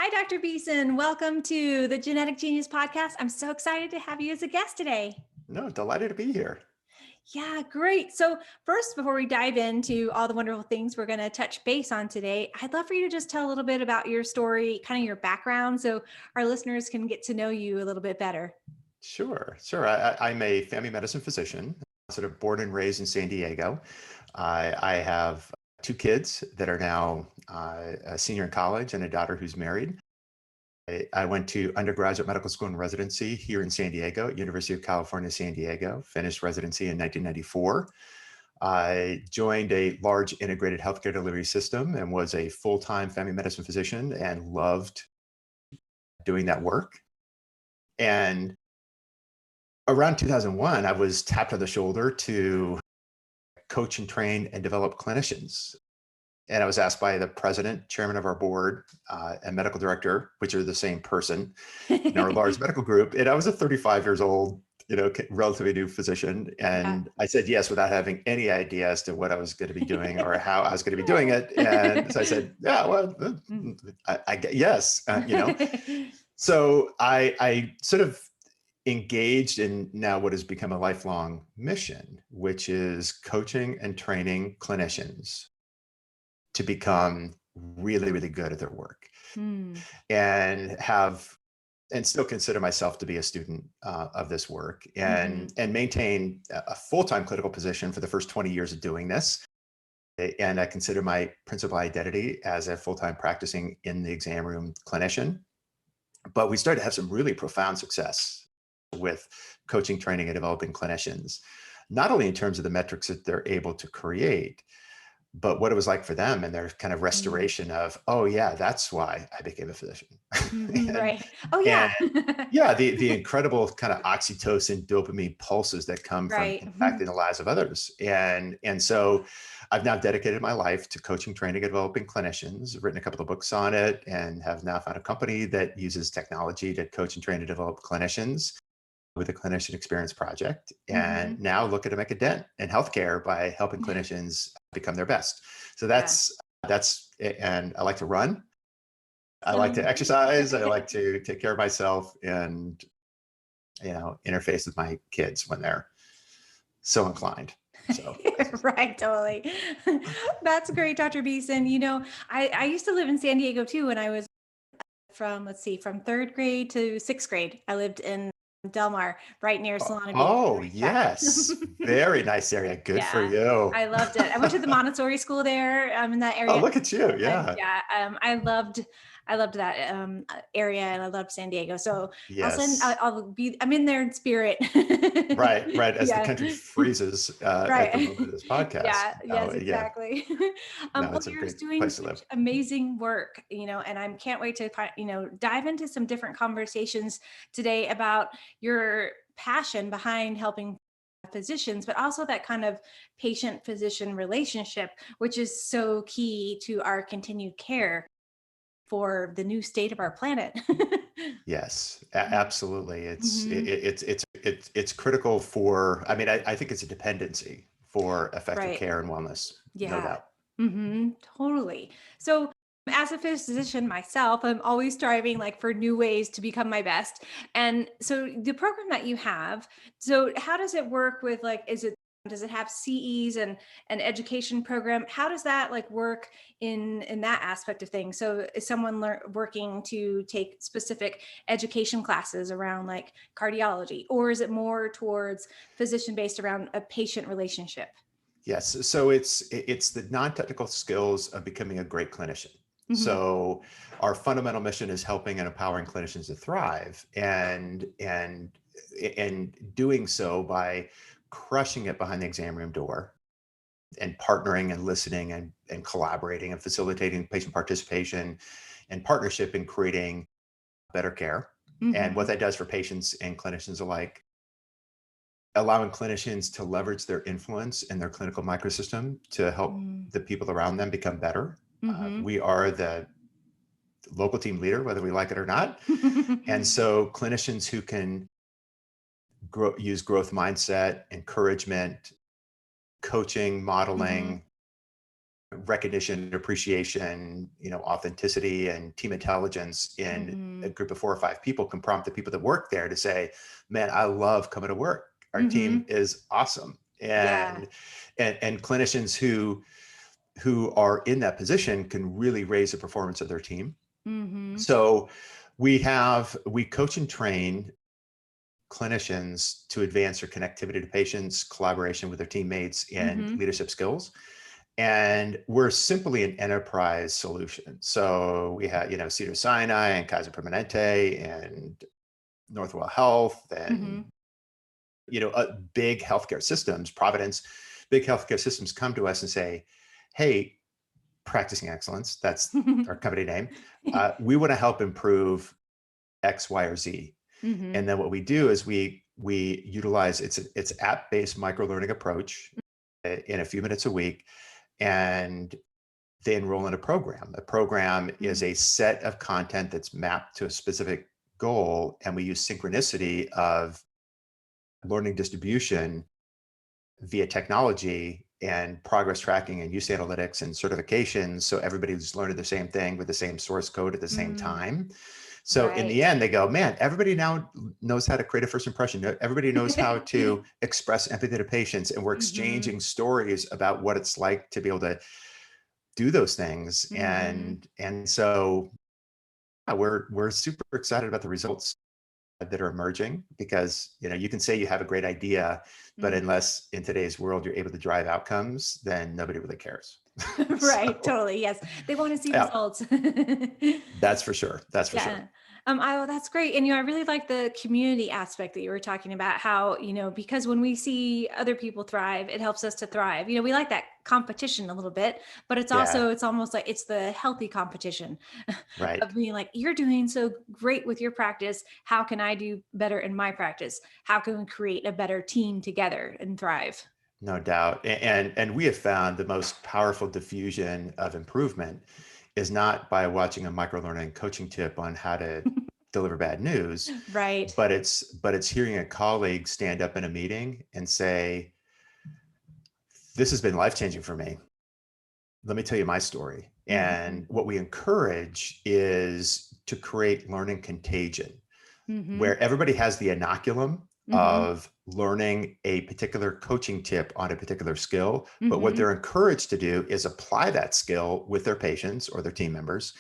Hi, Dr. Beeson. Welcome to the Genetic Genius podcast. I'm so excited to have you as a guest today. No, delighted to be here. Yeah, great. So, first, before we dive into all the wonderful things we're going to touch base on today, I'd love for you to just tell a little bit about your story, kind of your background, so our listeners can get to know you a little bit better. Sure. I'm a family medicine physician, sort of born and raised in San Diego. I have two kids that are now a senior in college and a daughter who's married. I went to undergraduate medical school and residency here in San Diego, at University of California, San Diego, finished residency in 1994. I joined a large integrated healthcare delivery system and was a full-time family medicine physician and loved doing that work. And around 2001, I was tapped on the shoulder to coach and train and develop clinicians. And I was asked by the president, chairman of our board, and medical director, which are the same person in our large medical group. And I was a 35 years old, relatively new physician. Yeah. And I said yes without having any idea as to what I was going to be doing or how I was going to be doing it. And so I said, yeah, well, I get yes. So I sort of engaged in now what has become a lifelong mission, which is coaching and training clinicians to become really, really good at their work Hmm. and still consider myself to be a student of this work Mhm. and maintain a full-time clinical position for the first 20 years of doing this. And I consider my principal identity as a full-time practicing in the exam room clinician. But we started to have some really profound success with coaching, training, and developing clinicians, not only in terms of the metrics that they're able to create, but what it was like for them and their kind of Mm. restoration of, oh yeah, that's why I became a physician. Mhm. and Right. Oh, and yeah. yeah, the incredible kind of oxytocin dopamine pulses that come from Right. impacting the lives of others. And so I've now dedicated my life to coaching, training, and developing clinicians. I've written a couple of books on it and have now found a company that uses technology to coach and train and develop clinicians with the Clinician Experience Project, and Mhm. now looking to make a dent in healthcare by helping clinicians become their best. So Yeah. and I like to run. I like to Sounds exercise. I like to take care of myself and, interface with my kids when they're so inclined. So Right, totally. That's great, Dr. Beeson. I used to live in San Diego too when I was from third grade to sixth grade. I lived in Del Mar, right near Solana Beach oh racetrack. yes, very nice area. Good for Yeah, you. I loved it. I went to the Montessori school there, in that Oh, area. look at you. And Yeah. yeah, I loved that area, and I loved San Diego. So Yes. I'm in there in spirit. Right. As the Yeah. country freezes at the Right. moment of this podcast. Yeah, Oh, yes, yeah. exactly. No, Well, it's a you're great just doing place to live. such amazing work, and I can't wait to dive into some different conversations today about your passion behind helping physicians, but also that kind of patient physician relationship, which is so key to our continued care for the new state of our planet. Yes, absolutely. Hmm. It's critical for. I mean, I think it's a dependency for effective Right. care and wellness, no Yeah. doubt. Totally. So, as a physician myself, I'm always striving like for new ways to become my best. And so the program that you have, so how does it work with like does it have CEs and an education program? How does that like work in that aspect of things? So is someone working to take specific education classes around like cardiology, or is it more towards physician based around a patient relationship? Yes, so it's the non-technical skills of becoming a great clinician. Hmm. So our fundamental mission is helping and empowering clinicians to thrive, and doing so by crushing it behind the exam room door and partnering and listening and collaborating and facilitating patient participation and partnership in creating better care. And what Hmm. that does for patients and clinicians alike, allowing clinicians to leverage their influence in their clinical microsystem to help the people around them become better. Mhm. We are the local team leader, whether we like it or not. And so clinicians who can use growth mindset, encouragement, coaching, Mhm. modeling, recognition, appreciation, authenticity and team intelligence in a Mhm. group of 4 or 5 people can prompt the people that work there to say, man, I love coming to work. Our team Mhm. is awesome. Yeah. And clinicians who are in that position can really raise the performance of their team. Mhm. So we coach and train clinicians to advance their connectivity to patients, collaboration with their teammates, and Mhm. leadership skills. And we're simply an enterprise solution. So we have, Cedars-Sinai and Kaiser Permanente and Northwell Health and, Mhm. big healthcare systems, Providence, big healthcare systems come to us and say, hey, Practicing Excellence, that's our company name. We want to help improve X, Y, or Z. And Mhm. then what we do is we utilize it's app-based micro-learning approach in a few minutes a week, and they enroll in a program. A program is Mhm. a set of content that's mapped to a specific goal, and we use synchronicity of learning distribution via technology and progress tracking and use analytics and certifications. So everybody's learning the same thing with the same source code at the same Mm. time. So in the Right. end, they go, man, everybody now knows how to create a first impression. Everybody knows how to express empathy to patients. And we're Mhm. exchanging stories about what it's like to be able to do those things. Mhm. And so yeah, we're super excited about the results that are emerging because you can say you have a great idea, but Mhm. unless in today's world you're able to drive outcomes, then nobody really cares. Right, So totally, yes. They wanna see yeah, results. that's for sure. That's for sure. Yeah. Oh, that's great. And I really like the community aspect that you were talking about, how, because when we see other people thrive, it helps us to thrive. We like that competition a little bit, but Yeah, it's almost like it's the healthy competition of right. being like, you're doing so great with your practice. How can I do better in my practice? How can we create a better team together and thrive? No doubt. And we have found the most powerful diffusion of improvement is not by watching a micro learning coaching tip on how to deliver bad news, Right. but it's hearing a colleague stand up in a meeting and say, this has been life changing for me. Let me tell you my story. Hmm. And what we encourage is to create learning contagion, Hmm. where everybody has the inoculum Hmm. of learning a particular coaching tip on a particular skill. But what Hmm. they're encouraged to do is apply that skill with their patients or their team members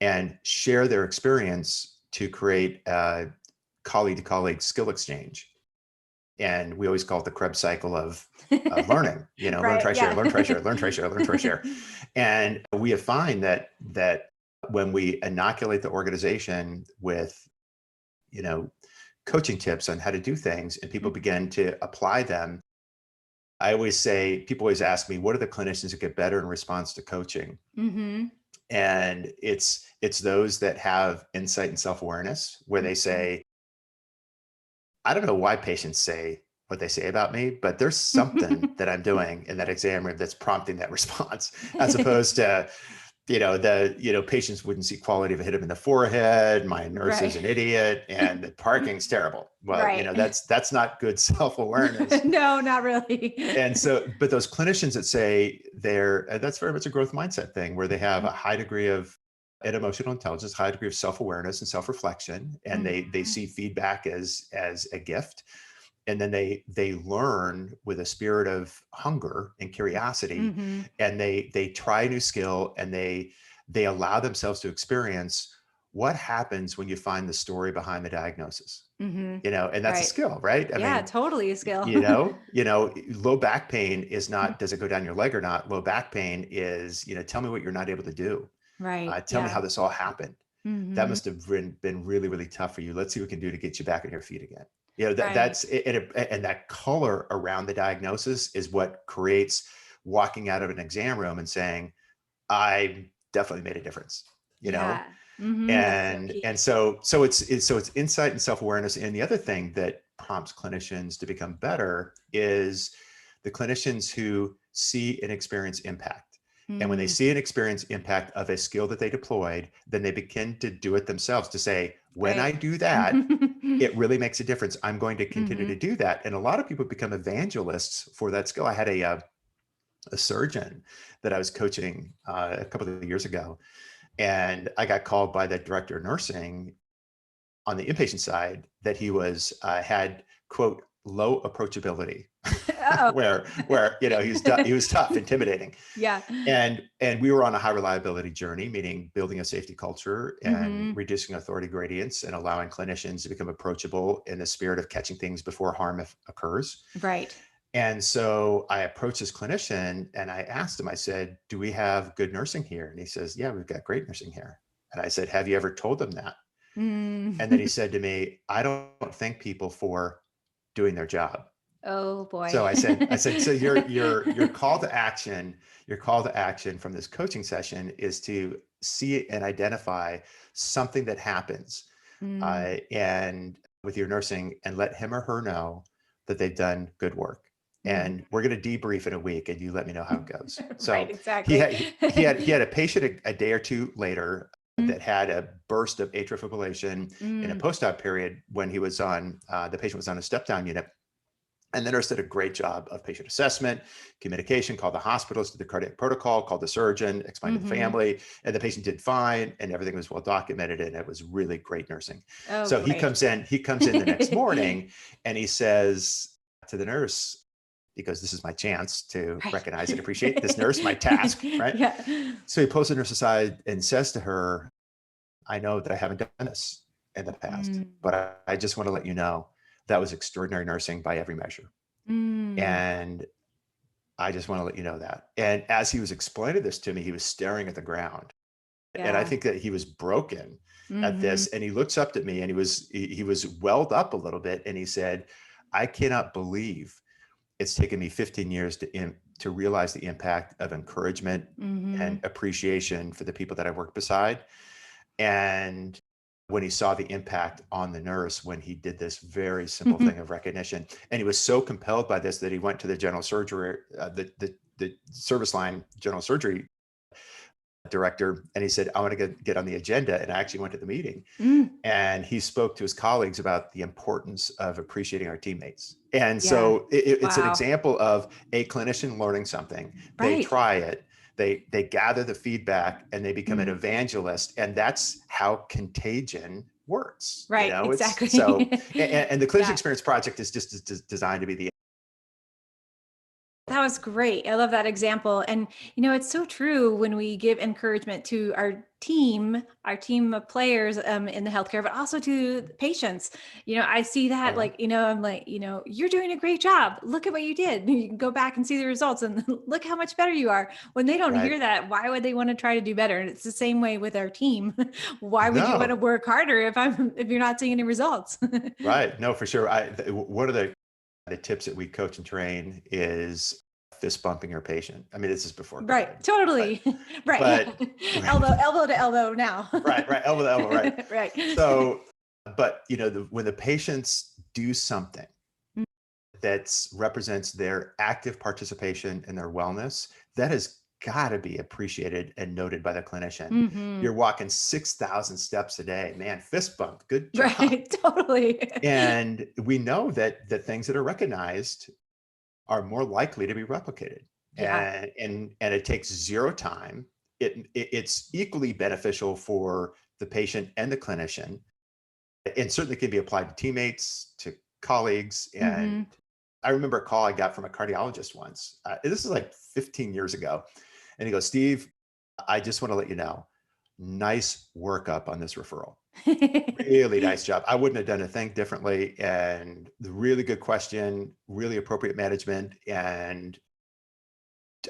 and share their experience to create a colleague to colleague skill exchange. And we always call it the Krebs cycle of learning, learn, Right. try, share, Yeah. learn, try, share, learn, try, share, learn, try, share. And we have find that when we inoculate the organization with, you know, coaching tips on how to do things and people begin to apply them, I always say, people always ask me, what are the clinicians that get better in response to coaching? Hmm. And it's those that have insight and self-awareness where they Mhm. say, I don't know why patients say what they say about me, but there's something that I'm doing in that exam room that's prompting that response, as opposed to, patients wouldn't see quality if it hit them in the forehead. My nurse is Right. an idiot and the parking's terrible. Well, Right. that's not good self-awareness. No, not really. And so, but those clinicians that say that's very much a growth mindset thing where they have a high degree of and emotional intelligence, high degree of self-awareness and self-reflection, and they Mhm. see feedback as a gift, and then they learn with a spirit of hunger and curiosity, Mhm. and they try a new skill, and they allow themselves to experience what happens when you find the story behind the diagnosis, Mhm. and that's a Right. skill, right? I Yeah, mean, totally a skill. low back pain is not, does it go down your leg or not? Low back pain is, tell me what you're not able to do. Right. Tell me Yeah. how this all happened. That Mhm. must have been really, really tough for you. Let's see what we can do to get you back on your feet again. Right. That's and that color around the diagnosis is what creates walking out of an exam room and saying, I definitely made a difference, you know? Yeah. Mhm. That's so And key. and so it's insight and self-awareness. And the other thing that prompts clinicians to become better is the clinicians who see and experience impact. And when they Mm. see and experience impact of a skill that they deployed, then they begin to do it themselves to say, when I Right. do that, it really makes a difference. I'm going to continue to Mhm. do that. And a lot of people become evangelists for that skill. I had a surgeon that I was coaching a couple of years ago. And I got called by the director of nursing on the inpatient side that he was had, quote, low approachability, Uh-oh. where he was tough, intimidating. Yeah. And we were on a high reliability journey, meaning building a safety culture and Hmm. reducing authority gradients and allowing clinicians to become approachable in the spirit of catching things before harm occurs. Right. And so I approached this clinician and I asked him, I said, do we have good nursing here? And he says, yeah, we've got great nursing here. And I said, have you ever told them that? And then he Mm. said to me, I don't thank people for doing their job. Oh So boy. I said, so your call to action from this coaching session is to see and identify something that happens, Mm. and with your nursing, and let him or her know that they've done good work. Mhm. And we're going to debrief in a week, and you let me know how it goes. Right, So he exactly. had he had a patient a day or two later Mm. that had a burst of atrial fibrillation in a Mm. post-op period when he was on the patient was on a step-down unit. And the nurse did a great job of patient assessment, communication, called the hospitals, did the cardiac protocol, called the surgeon, explained to the Mhm. family, and the patient did fine, and everything was well documented, and it was really great nursing. Oh, So great. he comes in the next morning, and he says to the nurse, because this is my chance to Right. recognize and appreciate this nurse, my task, right? Yeah. So he pulls the nurse aside and says to her, I know that I haven't done this in the past, Mm. but I just want to let you know that was extraordinary nursing by every measure. Mm. And I just want to let you know that. And as he was explaining this to me, he was staring at the ground. And I Yeah. think that he was broken at Mhm. this. And he looks up at me and he was welled up a little bit. And he said, I cannot believe it's taken me 15 years to realize the impact of encouragement and Mhm. appreciation for the people that I work beside. And when he saw the impact on the nurse when he did this very simple thing of recognition, and he was so compelled by this that he went to the general surgery, the service line general surgery director, and he said, I want to get on the agenda. And I actually went to the meeting, Mm. and he spoke to his colleagues about the importance of appreciating our teammates. And Yeah. so it's an Wow. example of a clinician learning something. They Right. try it, they gather the feedback, and they become an Mm. evangelist. And that's how Contagion works. Right, It's exactly. so, and the Clinician Yeah. Experience Project is just designed to be the That was great. I love that example. And, it's so true when we give encouragement to our team of players in the healthcare, but also to the patients. I see oh that yeah, like, I'm like, you're doing a great job. Look at what you did. You can go back and see the results and look how much better you are. When they don't right. hear that, why would they want to try to do better? And it's the same way with our team. Why would you want to No, work harder if you're not seeing any results? right. No, for sure. One of the tips that we coach and train is fist bumping your patient. I mean, this is before Right, COVID, but totally. Right, yeah. but Elbow to elbow now. right, elbow to elbow, right. Right. So, but when the patients do something Mm. that represents their active participation in their wellness, that has got to be appreciated and noted by the clinician. Mhm. You're walking 6,000 steps a day, man. Fist bump, good job. Right, totally. And we know that the things that are recognized are more likely to be replicated, Yeah. and it takes zero time. It's equally beneficial for the patient and the clinician, and certainly can be applied to teammates, to colleagues. And Mhm. I remember a call I got from a cardiologist once. This is like 15 years ago, and he goes, Steve, I just want to let you know, nice workup on this referral. Really nice job. I wouldn't have done a thing differently. And the really good question, really appropriate management. And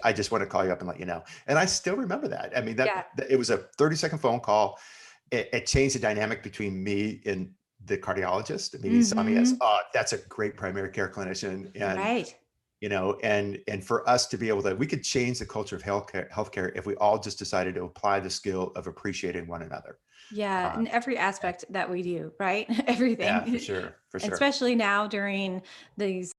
I just want to call you up and let you know. And I still remember that. I mean, Yeah. it was a 30-second phone call. It changed the dynamic between me and the cardiologist. I mean, he saw me as, Mhm. oh, that's a great primary care clinician. And, Right. and for us to be able to, we could change the culture of healthcare if we all just decided to apply the skill of appreciating one another. Yeah, Um, in every yeah, aspect that we do, right? yeah, for Everything. sure. For sure. Especially now during these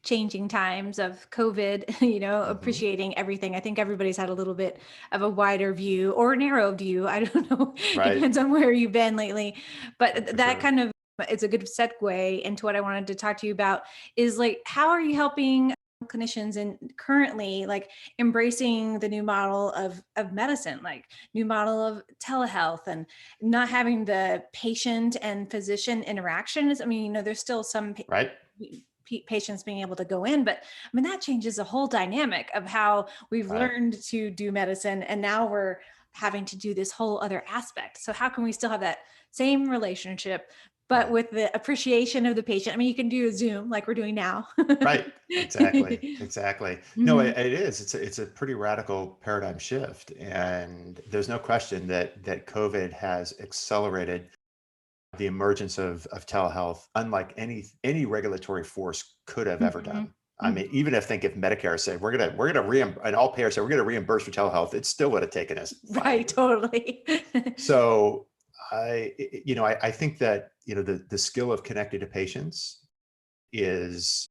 changing times of COVID, Hmm. appreciating everything. I think everybody's had a little bit of a wider view or narrow view. I don't know. It Right. depends on where you've been lately. But For that sure. kind of it's a good segue into what I wanted to talk to you about is like, how are you helping clinicians and currently like embracing the new model of medicine, like new model of telehealth and not having the patient and physician interactions. I mean, there's still some Right. patients being able to go in, but I mean, that changes the whole dynamic of how we've Right. learned to do medicine. And now we're having to do this whole other aspect. So how can we still have that same relationship, but Right. with the appreciation of the patient? I mean, you can do a Zoom like we're doing now. Right. Exactly. Exactly. No, Mhm. it is. It's a pretty radical paradigm shift, and there's no question that COVID has accelerated the emergence of telehealth, unlike any regulatory force could have ever Mhm. done. I Mhm. mean, even if Medicare said we're gonna and all payers said we're gonna reimburse for telehealth, it still would have taken us 5 Right, years. totally. So I think that the skill of connecting to patients is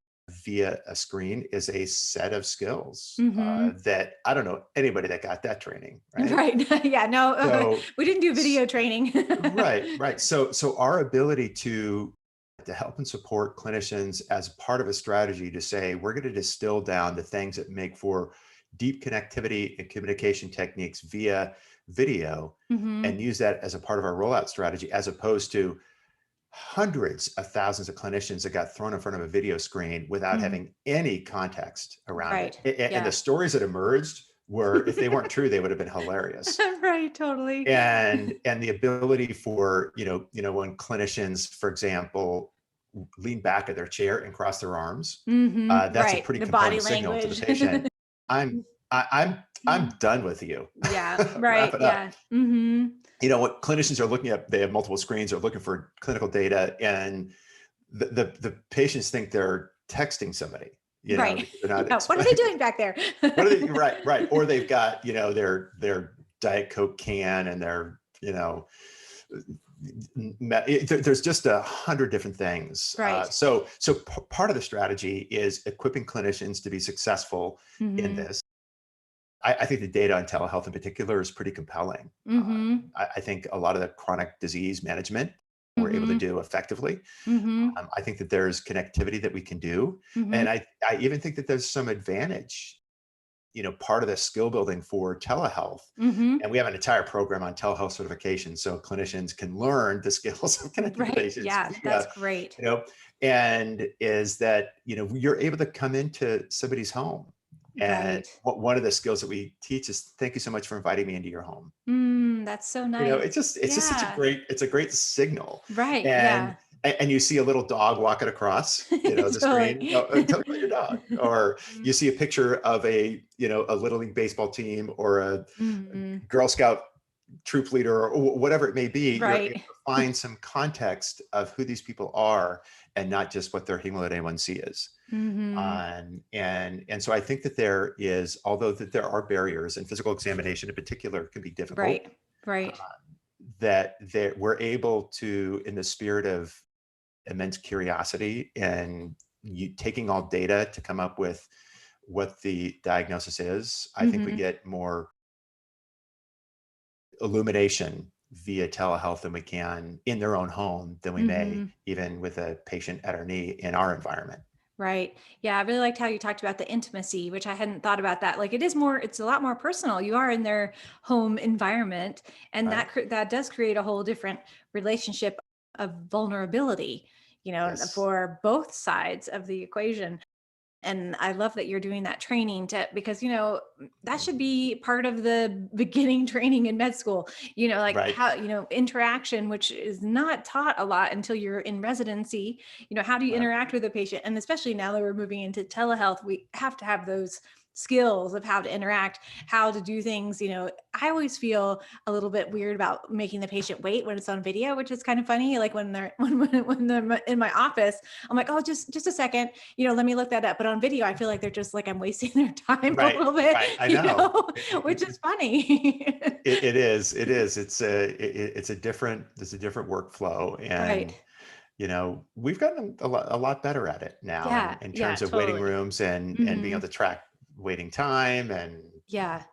via a screen is a set of skills Mhm. that I don't know anybody that got that training, right? Right. Yeah, no, So we didn't do video training. right, right. So our ability to help and support clinicians as part of a strategy to say we're going to distill down the things that make for deep connectivity and communication techniques via video and Mhm. use that as a part of our rollout strategy, as opposed to hundreds of thousands of clinicians that got thrown in front of a video screen without Mhm. having any context around it. Right. And the Yeah. stories that emerged were, if they weren't true, they would have been hilarious. Right, totally. And the ability for when clinicians, for example, lean back in their chair and cross their arms, Mhm. that's a Right. pretty The compelling body signal to the language. patient. I'm I'm done with you. Yeah, Wrap right. it up. Yeah. Mhm. What clinicians are looking at, they have multiple screens, they're looking for clinical data, and the patients think they're texting somebody, Right. because they're not Yeah. What are they doing back there? what are they, right, right. Or they've got, their Diet Coke can and their, there's just 100 different things. Right. So part of the strategy is equipping clinicians to be successful in Mhm. this. I think the data on telehealth in particular is pretty compelling. Mhm. I think a lot of the chronic disease management we're able to Mhm. do effectively. Mhm. I think that there's connectivity that we can do. Mhm. And I even think that there's some advantage, part of the skill building for telehealth. Mhm. And we have an entire program on telehealth certification so clinicians can learn the skills of connecting to Right. patients Yeah, that's via, great. you know, and is that, you're able to come into somebody's home. And Right. one of the skills that we teach is thank you so much for inviting me into your home. That's so nice. It's just such a Yeah. great signal. Right. And Yeah. and you see a little dog walking across, the screen. Totally. Oh, tell me about your dog. Or you see a picture of a little league baseball team or a Mhm. Girl Scout troop leader or whatever it may be. You're able Right. to find some context of who these people are and not just what their hemoglobin A1C is. Mhm. And so I think that there is, although that there are barriers, and physical examination in particular can be difficult, Right. Right. that we're able to, in the spirit of immense curiosity and you taking all data to come up with what the diagnosis is, I think we Mhm. get more illumination via telehealth than we can in their own home than we may Mhm. even with a patient at our knee in our environment. Right. Yeah, I really liked how you talked about the intimacy, which I hadn't thought about that. Like it's a lot more personal. You are in their home environment, and Right. that does create a whole different relationship of vulnerability, Yes. for both sides of the equation. And I love that you're doing that training because that should Mhm. be part of the beginning training in med school, like Right. how interaction, which is not taught a lot until you're in residency. How do you Right. interact with a patient? And especially now that we're moving into telehealth, we have to have those skills of how to interact, how to do things. I always feel a little bit weird about making the patient wait when it's on video, which is kind of funny, like when they're when they're in my office. I'm like, oh, just a second, let me look that up. But on video, I feel like they're just like I'm wasting their time a Right. little bit, Right. I know. which is funny. It is. It is. It's a different workflow, Right. and we've gotten a lot better at it now, Yeah. in Yeah. terms of waiting Totally. rooms and being Hmm. able to track waiting time and Yeah.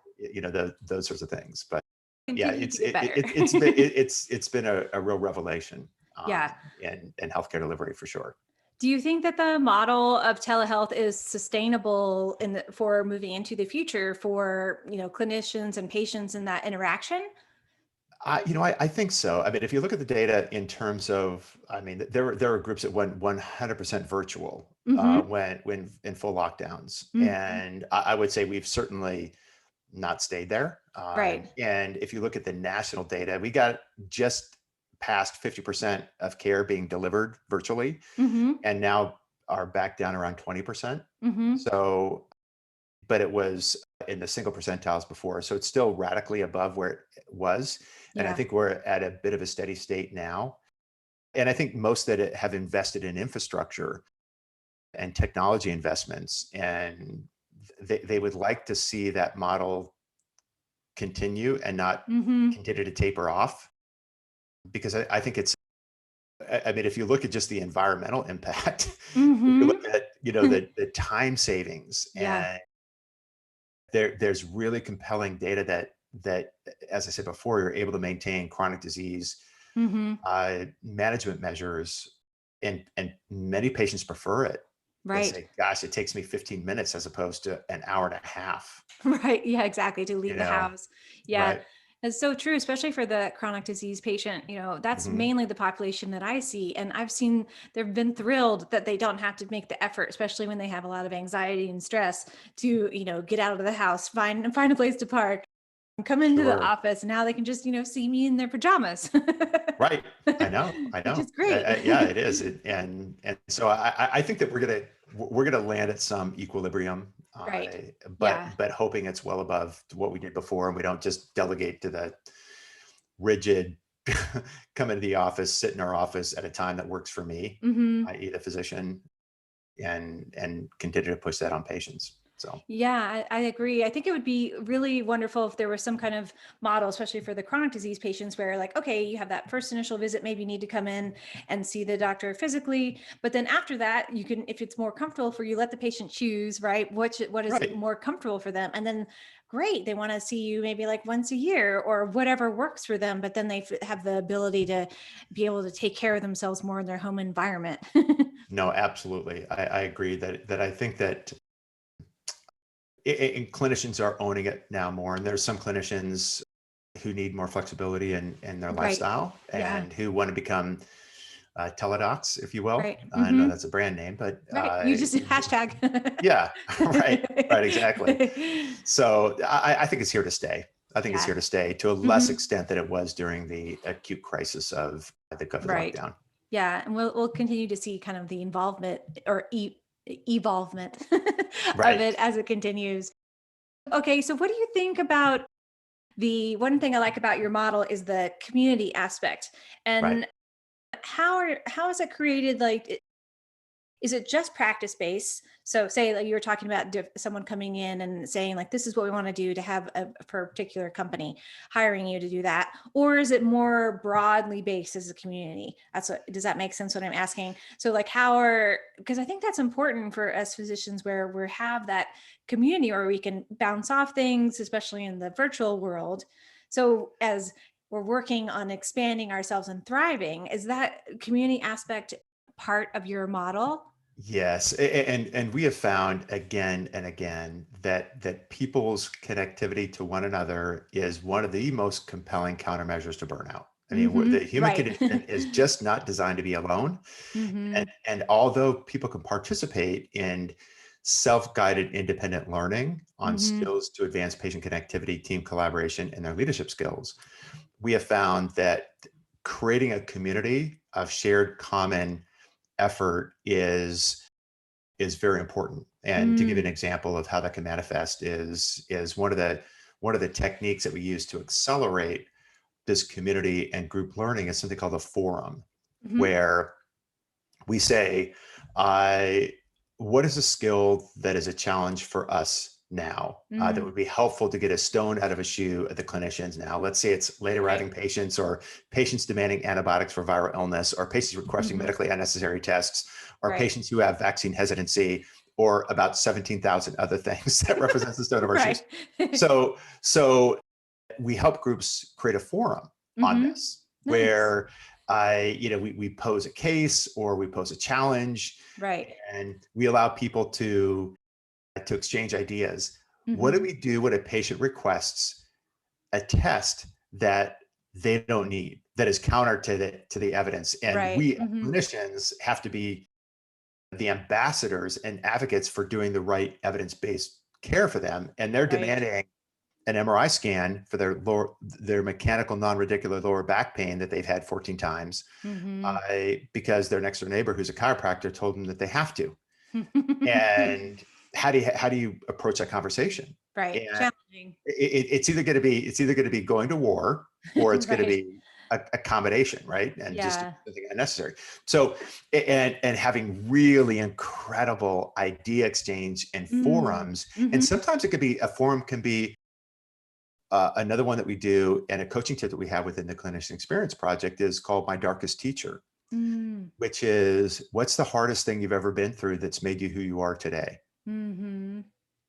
those sorts of things. But yeah, Continue to it's get it, better. it, it's been it's been a real revelation Yeah. in healthcare delivery for sure. Do you think that the model of telehealth is sustainable for moving into the future for, clinicians and patients in that interaction? I think so. I mean, if you look at the data in terms of, I mean, there are groups that went 100% virtual Mm-hmm. when in full lockdowns, Hmm. and I would say we've certainly not stayed there. Right. And if you look at the national data, we got just past 50% of care being delivered virtually, Mm-hmm. and now are back down around 20%. Mm-hmm. So, but it was in the single percentiles before. So it's still radically above where it was. And I Yeah. think we're at a bit of a steady state now. And I think most that have invested in infrastructure and technology investments, and they would like to see that model continue and not Mm-hmm. continue to taper off, because I think it's, I mean, if you look at just the environmental impact, if you look Mm-hmm. at, the time savings, Yeah. and there's really compelling data that, as I said before, you're able to maintain chronic disease Mm-hmm. management measures, and many patients prefer it. They Right. say, "Gosh, it takes me 15 minutes as opposed to an hour and a half." Right. Yeah, exactly. To You leave the know, house. Yeah. right? It's so true, especially for the chronic disease patient. That's Hmm. mainly the population that I see. And I've seen they've been thrilled that they don't have to make the effort, especially when they have a lot of anxiety and stress to, get out of the house, find a place to park, and come into the Sure. office. And now they can just, see me in their pajamas. Right. I know. I Which know. is great. Yeah, it is. And so I think that we're gonna land at some equilibrium, Right. Yeah. but hoping it's well above what we did before, and we don't just delegate to the rigid come into the office, sit in our office at a time that works for me, Hmm. i.e., the physician, and continue to push that on patients. So Yeah, I agree. I think it would be really wonderful if there was some kind of model, especially for the chronic disease patients, where like, okay, you have that first initial visit, maybe you need to come in and see the doctor physically, but then after that, you can, if it's more comfortable for you, let the patient choose, right? What is right. more comfortable for them, and then great, they want to see you maybe like once a year or whatever works for them, but then they have the ability to be able to take care of themselves more in their home environment. No, absolutely. I agree that I think that and clinicians are owning it now more, and there's some clinicians who need more flexibility in their Right. lifestyle, Yeah. and who want to become teledocs, if you will. Right. I know Hmm. that's a brand name, but Right. You just hashtag. yeah, right, right, exactly. So I think it's here to stay. I think it's Yeah. here to stay to a less Hmm. extent than it was during the acute crisis of the COVID Right. lockdown. Yeah. And we'll continue to see kind of the involvement or evolvement of Right, it as it continues. Okay. So what do you think about the one thing I like about your model is the community aspect, right. and how is it created? Like, is it just practice based? So say like you were talking about someone coming in and saying like, this is what we want to do to have for a particular company, hiring you to do that. Or is it more broadly based as a community? Does that make sense what I'm asking? So like because I think that's important for us physicians where we have that community where we can bounce off things, especially in the virtual world. So as we're working on expanding ourselves and thriving, is that community aspect part of your model? Yes, and we have found again and again that people's connectivity to one another is one of the most compelling countermeasures to burnout. I mean, the Mhm. human Right. condition is just not designed to be alone. And, Mhm. and although people can participate in self-guided independent learning on Mhm. skills to advance patient connectivity, team collaboration, and their leadership skills, we have found that creating a community of shared common effort is very important. And to give you an Mm. example of how that can manifest is one of the techniques that we use to accelerate this community and group learning is something called a forum, Mhm. where we say, I what is a skill that is a challenge for us now, that Mm. would be helpful to get a stone out of a shoe at the clinicians now? Let's say it's late Right. arriving patients, or patients demanding antibiotics for viral illness, or patients requesting Mhm. medically unnecessary tests, or Right. patients who have vaccine hesitancy, or about 17,000 other things that represents the stone of our Right. shoes. So we help groups create a forum on Mhm. this, Nice. where we pose a case or we pose a challenge, Right. and we allow people to exchange ideas. What do Hmm. we do when a patient requests a test that they don't need, that is counter to the evidence? And Right. we Hmm. clinicians have to be the ambassadors and advocates for doing the right evidence-based care for them. And they're Right. demanding an MRI scan for their mechanical non-radicular lower back pain that they've had 14 times, Hmm. because their next door neighbor, who's a chiropractor, told them that they have to. And how do you approach that conversation? Right. And Challenging. it's either going to be going to war, or it's going to Right. be a combination, right? And just Yeah. something unnecessary. So, and having really incredible idea exchange and Mm. forums, and Hmm. sometimes it could be a forum can be another one that we do, and a coaching tip that we have within the Clinician Experience Project is called My Darkest Teacher, Mm. which is, what's the hardest thing you've ever been through that's made you who you are today? Hmm.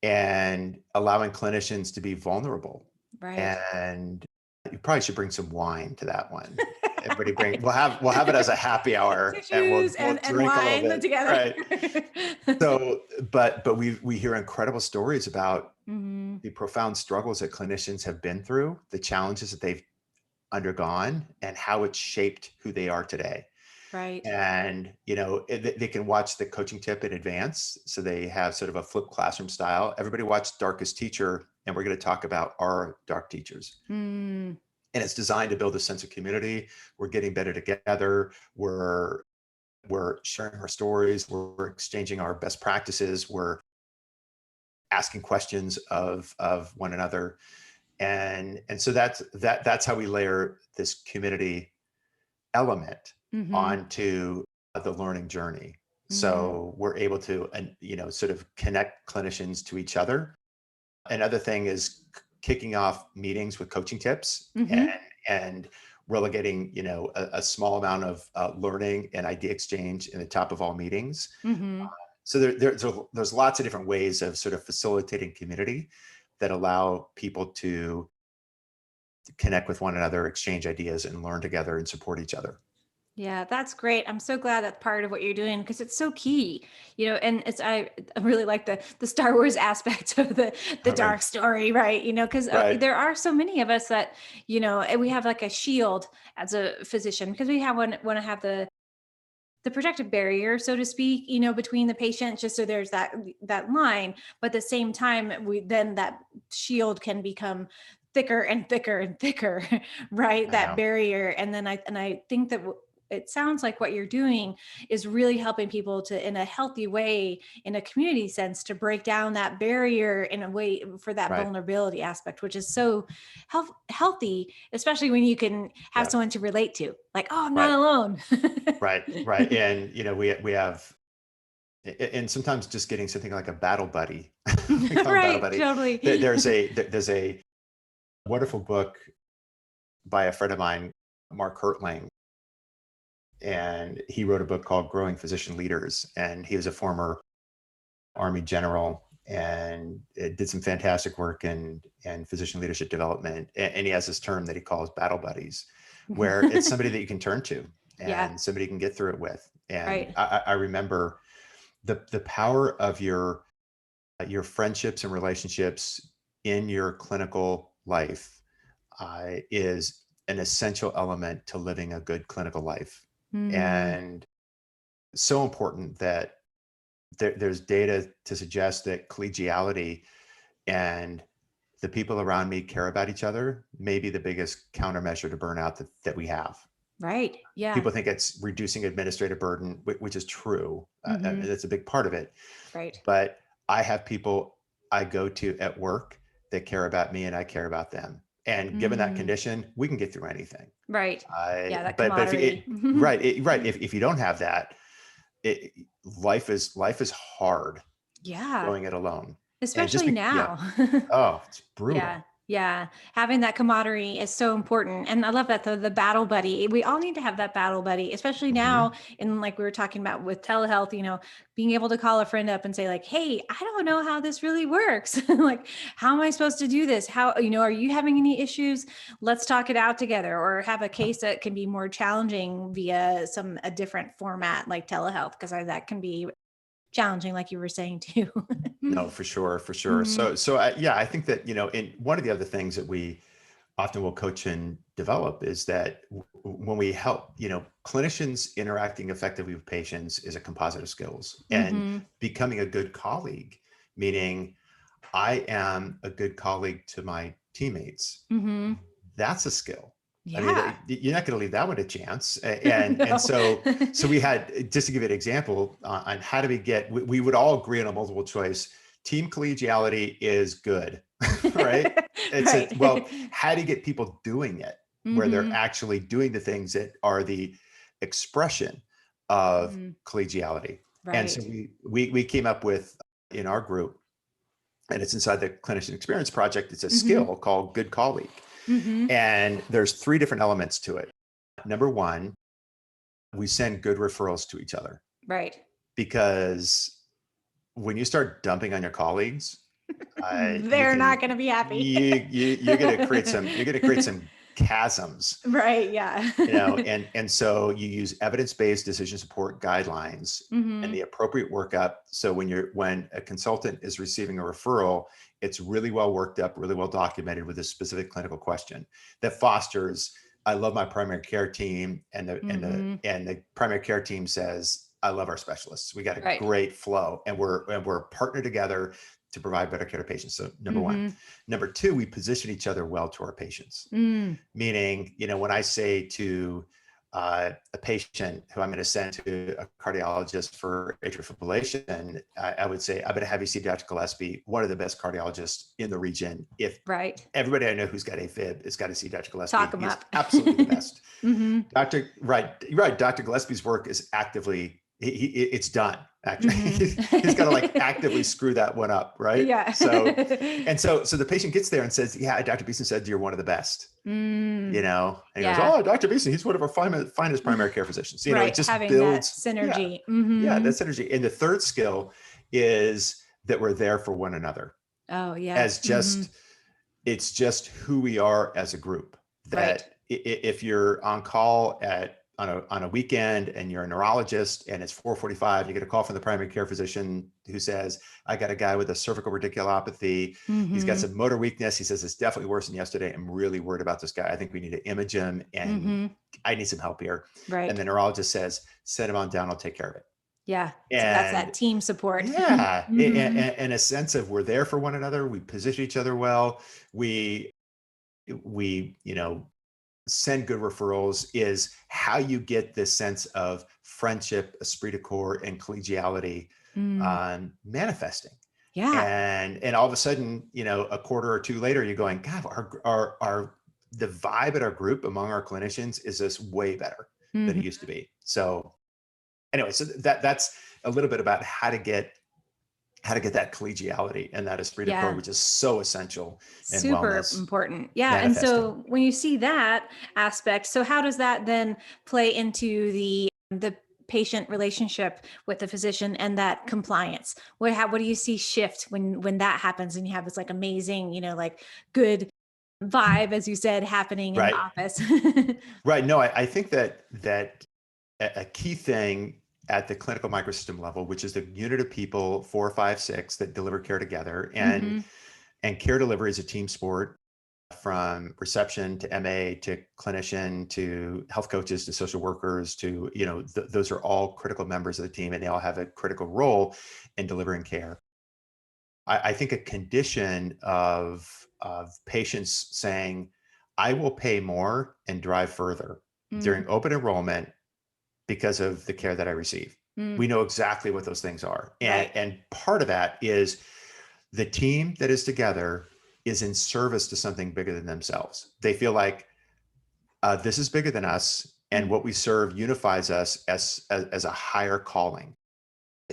And allowing clinicians to be vulnerable. Right. And you probably should bring some wine to that one. Everybody bring, Right. we'll have it as a happy hour, and Tissues we'll and drink a little wine bit. together. Right. So, but we hear incredible stories about Hmm. the profound struggles that clinicians have been through, the challenges that they've undergone, and how it's shaped who they are today. Right. And they can watch the coaching tip in advance, so they have sort of a flipped classroom style. Everybody watch Darkest Teacher, and we're going to talk about our dark teachers. Mm. And it's designed to build a sense of community. We're getting better together. We're sharing our stories. We're exchanging our best practices. We're asking questions of one another. And so that's how we layer this community element Hmm. onto the learning journey. Hmm. So we're able to, sort of connect clinicians to each other. Another thing is kicking off meetings with coaching tips, Hmm. and relegating, a small amount of learning and idea exchange in the top of all meetings. Hmm. So there's lots of different ways of sort of facilitating community that allow people to connect with one another, exchange ideas, and learn together and support each other. Yeah, that's great. I'm so glad that's part of what you're doing because it's so key, and I really like the Star Wars aspect of the All right. dark story, right? Because Right. there are so many of us that, and we have like a shield as a physician because we have want to have the protective barrier, so to speak, between the patient, just so there's that line. But at the same time, then that shield can become thicker and thicker and thicker, right? I That know. barrier. And then I think that it sounds like what you're doing is really helping people to, in a healthy way, in a community sense, to break down that barrier in a way for that Right. vulnerability aspect, which is so healthy, especially when you can have Yeah. someone to relate to, like, oh, I'm not Right. alone. Right. Right. And we have, and sometimes just getting something like a battle buddy. We call them battle Right, buddy. totally. There's a wonderful book by a friend of mine, Mark Hertling, and he wrote a book called Growing Physician Leaders. And he was a former Army general, and it did some fantastic work in physician leadership development. And he has this term that he calls battle buddies, where it's somebody that you can turn to Yeah, and somebody you can get through it with. And right. I remember the power of your friendships and relationships in your clinical life is an essential element to living a good clinical life. Mm, And so important that there's data to suggest that collegiality and the people around me care about each other may be the biggest countermeasure to burnout that we have. right. Yeah. People think it's reducing administrative burden, which is true. Hmm. That's a big part of it. Right. But I have people I go to at work that care about me, and I care about them. And given that Mm, condition, we can get through anything. right. Yeah, that But if camaraderie. right, if you don't have that, it, life is hard Yeah, going it alone. And just especially be, yeah, now. oh, it's Yeah. brutal. Yeah, having that camaraderie is so important. And I love that the battle buddy. We all need to have that battle buddy, especially now Mhm. in like we were talking about with telehealth, being able to call a friend up and say like, "Hey, I don't know how this really works. Like, how am I supposed to do this? How, are you having any issues? Let's talk it out together." Or have a case that can be more challenging via a different format like telehealth because that can be challenging like you were saying too. No, for sure, for sure. Mhm. Yeah, I think that, in one of the other things that we often will coach and develop is that when we help, clinicians interacting effectively with patients is a composite of skills, and Mhm. becoming a good colleague, meaning I am a good colleague to my teammates. Mhm. That's a skill. I mean, Yeah. you're not going to leave that one a chance. And No. so we had, just to give you an example on how do we get, we would all agree on a multiple choice. Team collegiality is good, right? Right. Well, how do you get people doing it where they're Mhm. actually doing the things that are the expression of Mm. collegiality? And so Right. we came up with, in our group, and it's inside the Clinician Experience Project, it's a Mhm. skill called Good Colleague. Mhm. And there's three different elements to it. Number one, we send good referrals to each other, Right. because when you start dumping on your colleagues, you They're not can gonna be happy. you're going to create some chasms, Right, yeah. and so you use evidence-based decision support guidelines and the Mhm. appropriate workup. So when a consultant is receiving a referral, it's really well worked up, really well documented with a specific clinical question that fosters, I love my primary care team, and Mhm. the primary care team says, I love our specialists. We got a Right. great flow, and we're partnered together to provide better care to patients. So number one. Mhm. Number two, we position each other well to our patients. Mm. Meaning, when I say to a patient who I'm going to send to a cardiologist for atrial fibrillation, I would say, I'm going to have you see Dr. Gillespie, one of the best cardiologists in the region. If Right. everybody I know who's got AFib has got to see Dr. Talk Gillespie, them he's up. absolutely the best. Mhm. Right. Dr. Gillespie's work is actively, it's done. Actually, Mhm. he's got to like actively screw that one up, right? Yeah. So the patient gets there and says, "Yeah, Dr. Beeson said you're one of the best." Mm. And he goes, Yeah. "Oh, Dr. Beeson, he's one of our finest primary care physicians." It Right, just having that builds, yeah, synergy. yeah, Mhm. that's energy. And the third skill is that we're there for one another, Oh, yeah. as Mhm. just, it's just who we are as a group. Right. That if you're on call on a weekend and you're a neurologist and it's 4:45, you get a call from the primary care physician who says, I got a guy with a cervical radiculopathy. He's got Mhm. some motor weakness. He says it's definitely worse than yesterday. I'm really worried about this guy. I think we need to image him, and Mhm. I need some help here. And Right. the neurologist says, send him on down. I'll take care of it. Yeah. So that's And that team support. yeah, Mhm. and a sense of we're there for one another. We position each other well. We send good referrals is how you get this sense of friendship, esprit de corps, and collegiality Mm. manifesting. Yeah. And all of a sudden, a quarter or two later, you're going, God, our the vibe at our group among our clinicians is just way better than it Mhm. used to be. So anyway, so that's a little bit about how to get that collegiality and that esprit de corps, Yeah. which is so essential in Super wellness important. Yeah. And manifesting. so when you see that aspect, so how does that then play into the patient relationship with the physician and that compliance? What do you see shift when that happens and you have this like amazing, like good vibe, as you said, happening in the Right. office? Right. No, I think that a key thing at the clinical microsystem level, which is the unit of people, 4, 5, 6, that deliver care together, and Hmm. care delivery is a team sport, from reception to MA to clinician to health coaches to social workers to, those are all critical members of the team, and they all have a critical role in delivering care. I think a condition of patients saying, I will pay more and drive further during Mm, open enrollment because of the care that I receive. mm, We know exactly what those things are. And right. part of that is the team that is together is in service to something bigger than themselves. They feel like this is bigger than us, and Mm, what we serve unifies us as a higher calling.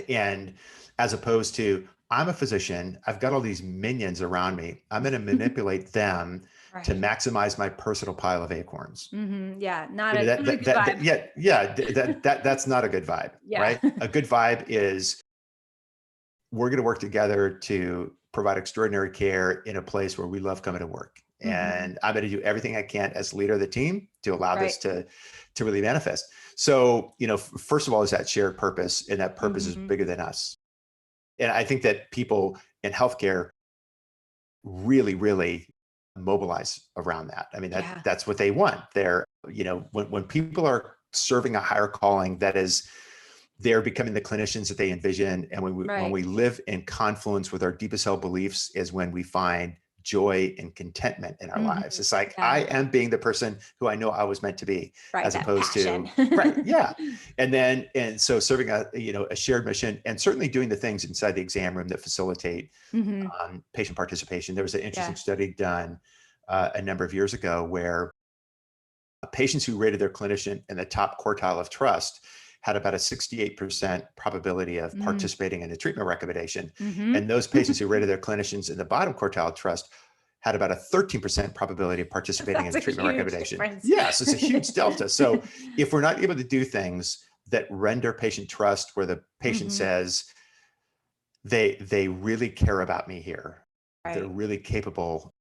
And as opposed to, I'm a physician. I've got all these minions around me. I'm going to manipulate them to Right. maximize my personal pile of acorns. Yeah, not You know, a that, not a that, good that, that vibe. yeah, yeah, that's not a good vibe, Yeah. right? A good vibe is we're going to work together to provide extraordinary care in a place where we love coming to work. Mhm. And I'm going to do everything I can as leader of the team to allow Right. this to really manifest. So, first of all, is that shared purpose, and that purpose is Mhm. bigger than us. And I think that people in healthcare really, really mobilize around that. I mean, Yeah. that's what they want. They're, when people are serving a higher calling, that is, they're becoming the clinicians that they envision. And when Right. we live in confluence with our deepest held beliefs is when we find joy and contentment in our lives. Mhm. It's like, I Yeah. am being the person who I know I was meant to be, Right, as that opposed passion. to, right. Yeah. And so serving a shared mission, and certainly doing the things inside the exam room that facilitate Mhm. patient participation. There was an interesting Yeah. study done a number of years ago where patients who rated their clinician in the top quartile of trust had about a 68% probability of Mm. participating in a treatment recommendation. And Mhm. those patients who rated their clinicians in the bottom quartile of trust had about a 13% probability of participating in That's a a treatment huge recommendation. difference. Yes, it's a huge delta. So if we're not able to do things that render patient trust, where the patient Mhm. says, they really care about me here, they're Right. really capable,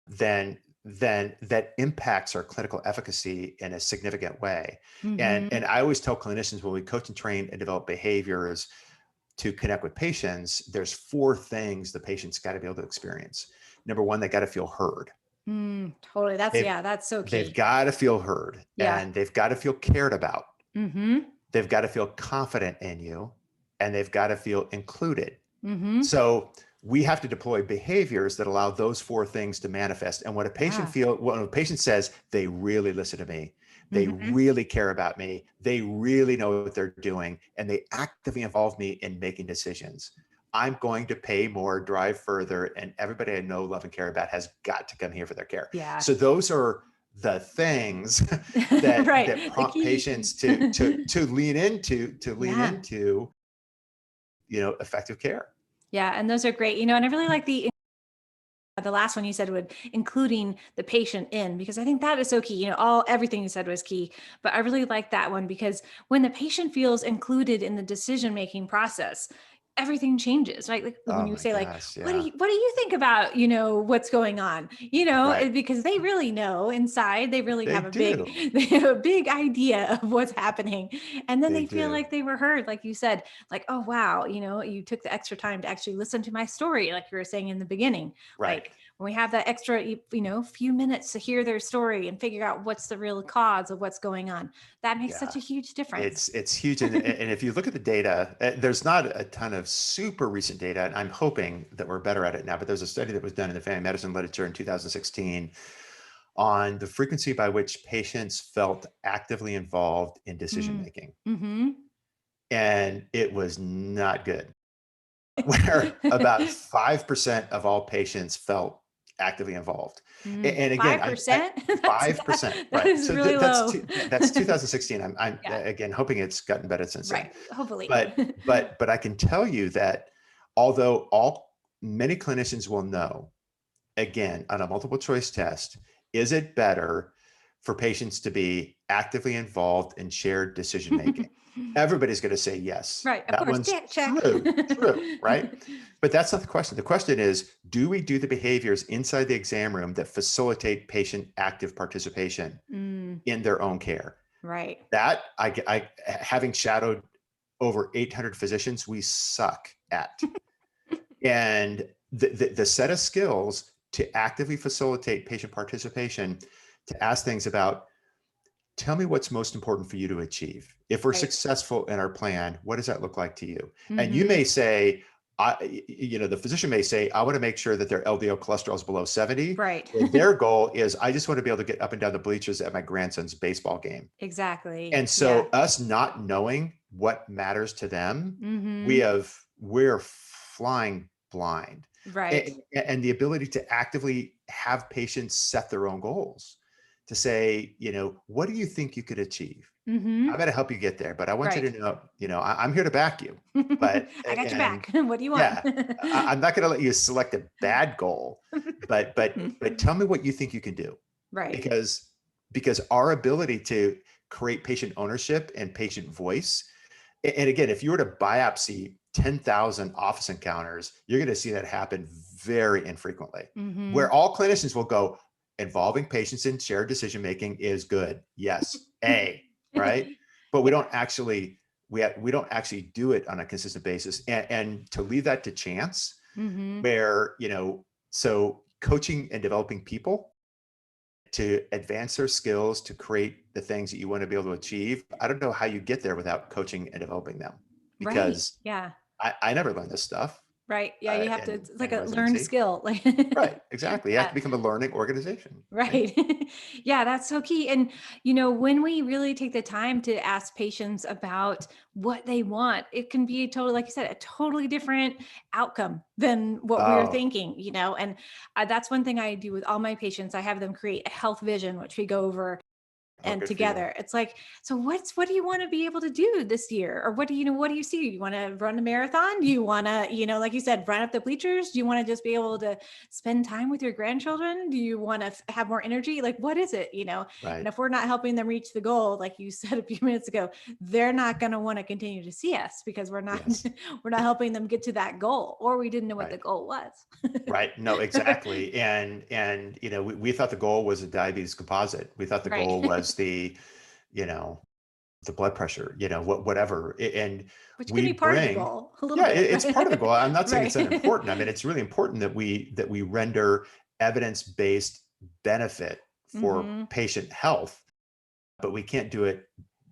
then that impacts our clinical efficacy in a significant way. And Mhm. I always tell clinicians, when we coach and train and develop behaviors to connect with patients, there's four things the patient's got to be able to experience. Number one, they got to feel heard. Totally. That's they've yeah, that's so they've key. got to feel heard, Yeah. and they've got to feel cared about. Mhm. They've got to feel confident in you, and they've got to feel included. Mhm. So we have to deploy behaviors that allow those four things to manifest. And Yeah. when a patient says, they really listen to me, they Mhm. really care about me, they really know what they're doing, and they actively involve me in making decisions, I'm going to pay more, drive further, and everybody I know, love, and care about has got to come here for their care. Yeah. So those are the things that Right. The prompt key. patients to lean Yeah. into effective care. Yeah, and those are great. And I really like the last one you said, would including the patient in, because I think that is so key. All everything you said was key, but I really like that one, because when the patient feels included in the decision making process, everything changes, right? Like when Oh you my say, like, gosh, what do yeah. you what do you think about, what's going on, Right. because they really know inside, they really They have a big do. they have a big idea of what's happening, and then They they feel do. like they were heard, like you said, like, oh wow, you took the extra time to actually listen to my story, like you were saying in the beginning. Right. Like when we have that extra few minutes to hear their story and figure out what's the real cause of what's going on, that makes Yeah. such a huge difference. It's huge. And if you look at the data, there's not a ton of super recent data, and I'm hoping that we're better at it now, but there's a study that was done in the family medicine literature in 2016 on the frequency by which patients felt actively involved in decision Mm. making. Mhm. And it was not good, where about 5% of all patients felt actively involved. And again, I 5%? That's 5%, that right? is So really low. that's 2016. I'm Yeah, again hoping it's gotten better since then. right. Hopefully. But I can tell you that although all many clinicians will know, again, on a multiple choice test, is it better for patients to be actively involved in shared decision making? Everybody's going to say yes. Right, of That course. one's Check, check. true, right? But that's not the question. The question is, do we do the behaviors inside the exam room that facilitate patient active participation Mm, in their own care? right. That having shadowed over 800 physicians, we suck at. And the set of skills to actively facilitate patient participation, to ask things about, tell me what's most important for you to achieve. If we're Right. successful in our plan, what does that look like to you? And you may Mhm. say, the physician may say, I want to make sure that their LDL cholesterol is below 70. Right. Or their goal is, I just want to be able to get up and down the bleachers at my grandson's baseball game. Exactly. And Yeah. so us not knowing what matters to them, Mhm. we're flying blind. Right. And the ability to actively have patients set their own goals, to say, what do you think you could achieve? I'm Mm-hmm. going to help you get there, but I want you Right. to know, I'm here to back you. But, I got your and back. What do you want? yeah, I'm not going to let you select a bad goal, but tell me what you think you can do, Right. because our ability to create patient ownership and patient voice. And again, if you were to biopsy 10,000 office encounters, you're going to see that happen very infrequently, Mm-hmm. where all clinicians will go, involving patients in shared decision making is good. Yes, right? But we Yeah. don't actually we don't actually do it on a consistent basis, and to leave that to chance, Mm-hmm. where so coaching and developing people to advance their skills to create the things that you want to be able to achieve. I don't know how you get there without coaching and developing them, Right. because Yeah. I never learned this stuff Right. Yeah. You have to, in it's like a learned residency. skill. Like, Right, exactly. You have to yeah. become a learning organization, right? Right. Yeah, that's so key. And, when we really take the time to ask patients about what they want, it can be totally, like you said, a totally different outcome than what we were Oh, thinking, and that's one thing I do with all my patients. I have them create a health vision, which we go over oh, and good for you. together. It's like, so what do you want to be able to do this year? Or what do you see? You want to run a marathon? Do you want to, like you said, run up the bleachers? Do you want to just be able to spend time with your grandchildren? Do you want to have more energy? Like, what is it? And Right, if we're not helping them reach the goal, like you said a few minutes ago, they're not going to want to continue to see us because we're not yes, we're not helping them get to that goal, or we didn't know what the right. goal was. Right. No, exactly. And we thought the goal was a diabetes composite. We thought the Right. goal was you know, the blood pressure, whatever. And Which could we be part of the bring, goal a little yeah, bit, it's part of the right? goal. I'm not saying it's Right. unimportant. I mean, it's really important that we render evidence-based benefit for Hmm. patient health, but we can't do it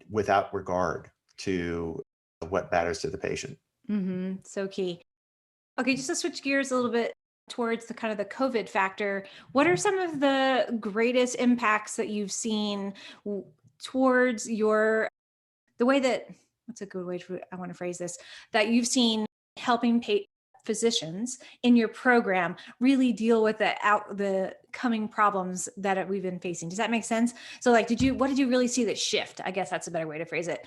without regard to what matters to the patient. So key. Okay, just to switch gears a little bit towards the kind of the COVID factor, what are some of the greatest impacts that you've seen w- towards the way that, what's a good way to, I want to phrase this, that you've seen helping physicians in your program really deal with the coming problems that we've been facing? Does that make sense? So like, what did you really see that shift? I guess that's a better way to phrase it.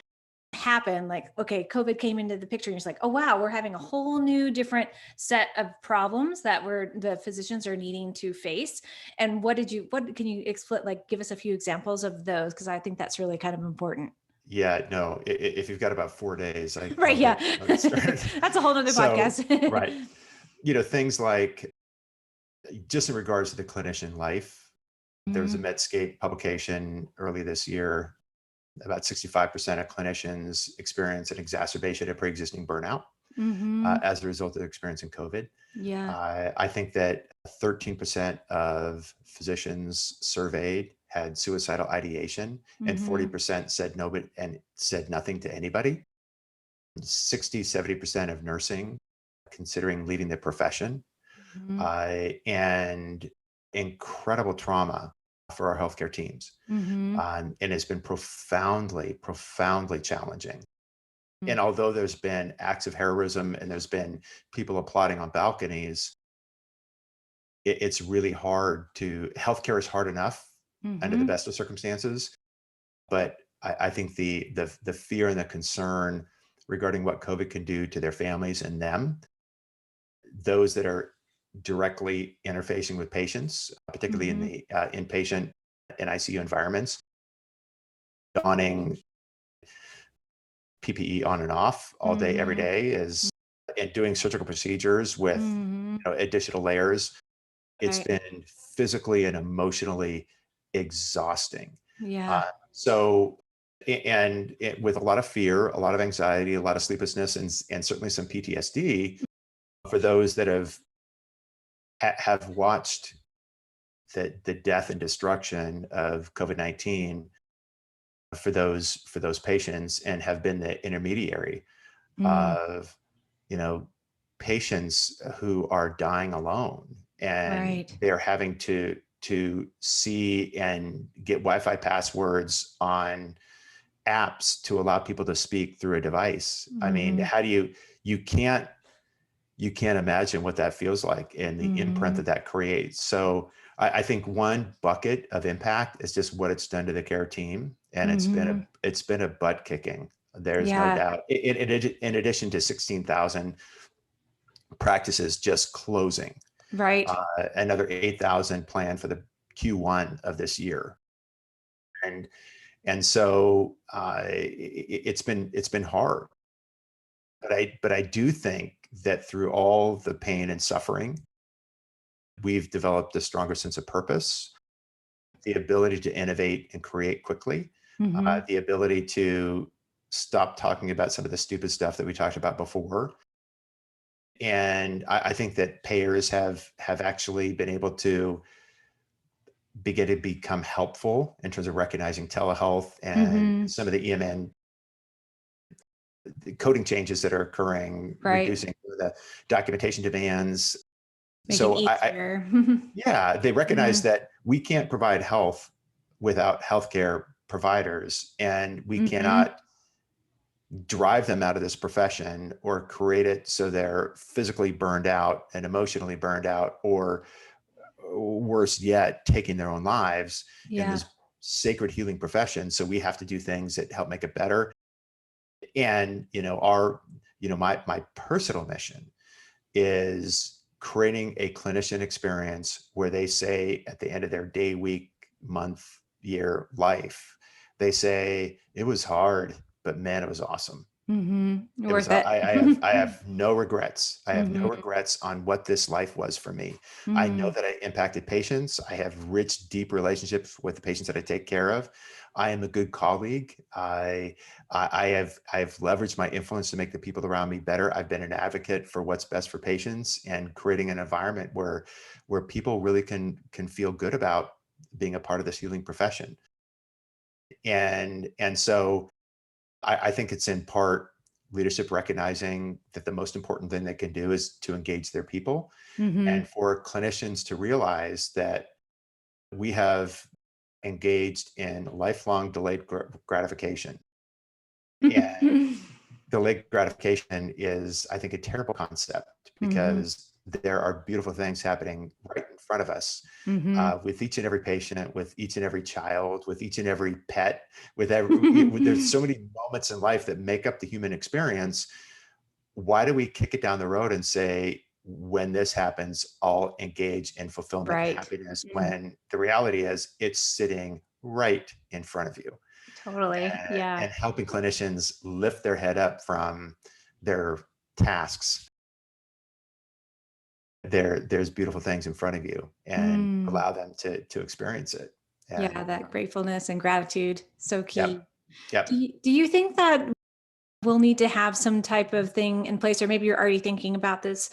Happen, like, okay, COVID came into the picture and it's like, oh wow, we're having a whole new different set of problems that the physicians are needing to face. And what can you explain, like give us a few examples of those, because I think that's really kind of important. Yeah, no, if you've got about 4 days, Right, yeah. I'll get started. That's a whole nother So, podcast. right. Things like, just in regards to the clinician life, there was a Mhm. Medscape publication early this year. About 65% of clinicians experience an exacerbation of pre-existing burnout Mhm. as a result of experiencing COVID. Yeah. I think that 13% of physicians surveyed had suicidal ideation, and Mhm. 40% said no, but and said nothing to anybody. 60-70% of nursing considering leaving the profession, Mhm. and incredible trauma for our healthcare teams. Mhm. And it's been profoundly challenging. And although there's been acts of heroism and there's been people applauding on balconies, it's really hard healthcare is hard enough under the Mhm. best of circumstances. But I think the fear and the concern regarding what COVID can do to their families and them, those that are directly interfacing with patients, particularly in Mhm. the inpatient and ICU environments, donning PPE on and off all day, every Mhm. day is, and doing surgical procedures with Mhm. additional layers. It's Right. been physically and emotionally exhausting. Yeah. So, and with a lot of fear, a lot of anxiety, a lot of sleeplessness, and certainly some PTSD for those that have watched the death and destruction of COVID-19 for those patients and have been the intermediary Mm. of you know patients who are dying alone, and Right. they're having to see and get Wi-Fi passwords on apps to allow people to speak through a device. I mean, Mhm. how do you can't you can't imagine what that feels like and the imprint Mhm. that creates. So I think one bucket of impact is just what it's done to the care team, and Hmm. it's been a butt kicking. There's no Yeah. doubt. In addition to 16,000 practices just closing, Right. another 8,000 planned for the Q1 of this year, and so it's been hard. But I do think that through all the pain and suffering, we've developed a stronger sense of purpose, the ability to innovate and create quickly, Hmm. the ability to stop talking about some of the stupid stuff that we talked about before. And I think that payers have actually been able to begin to become helpful in terms of recognizing telehealth and Hmm. some of the EMN coding changes that are occurring, Right. reducing the documentation demands. Make it So easier. yeah, they Hmm. recognize that we can't provide health without healthcare providers, and we Hmm. cannot drive them out of this profession or create it so they're physically burned out and emotionally burned out, or worse yet, taking their own lives in Yeah. this sacred healing profession. So we have to do things that help make it better. And my personal mission is creating a clinician experience where they say at the end of their day, week, month, year, life, they say it was hard, but man, it was awesome. Hmm. It was, Worth it. I have no regrets. I have no Hmm. regrets on what this life was for me. I know Hmm. that I impacted patients. I have rich, deep relationships with the patients that I take care of. I am a good colleague. I have leveraged my influence to make the people around me better. I've been an advocate for what's best for patients and creating an environment where people really can feel good about being a part of this healing profession. And so I think it's in part leadership recognizing that the most important thing they can do is to engage their people, Hmm. and for clinicians to realize that we have engaged in lifelong delayed gratification. And delayed gratification is, I think, a terrible concept Hmm. because there are beautiful things happening right in front of us, Hmm. with each and every patient, with each and every child, with each and every pet, there's so many moments in life that make up the human experience. Why do we kick it down the road and say, when this happens, I'll engage in fulfillment and Right. happiness, Mm. when the reality is it's sitting right in front of you? Totally. Yeah. And helping clinicians lift their head up from their tasks. There's beautiful things in front of you, and Mm. allow them to experience it. Yeah, And that gratefulness and gratitude, so key. yep, yep. Do you think that we'll need to have some type of thing in place, or maybe you're already thinking about this,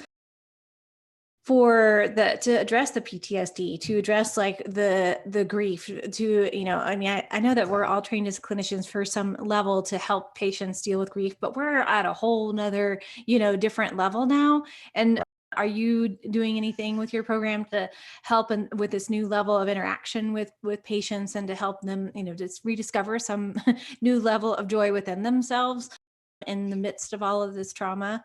for the to address the PTSD, to address like the grief, to, I mean, I know that we're all trained as clinicians for some level to help patients deal with grief, but we're at a whole nother, different level now. And are you doing anything with your program to help with this new level of interaction with patients, and to help them, just rediscover some new level of joy within themselves in the midst of all of this trauma?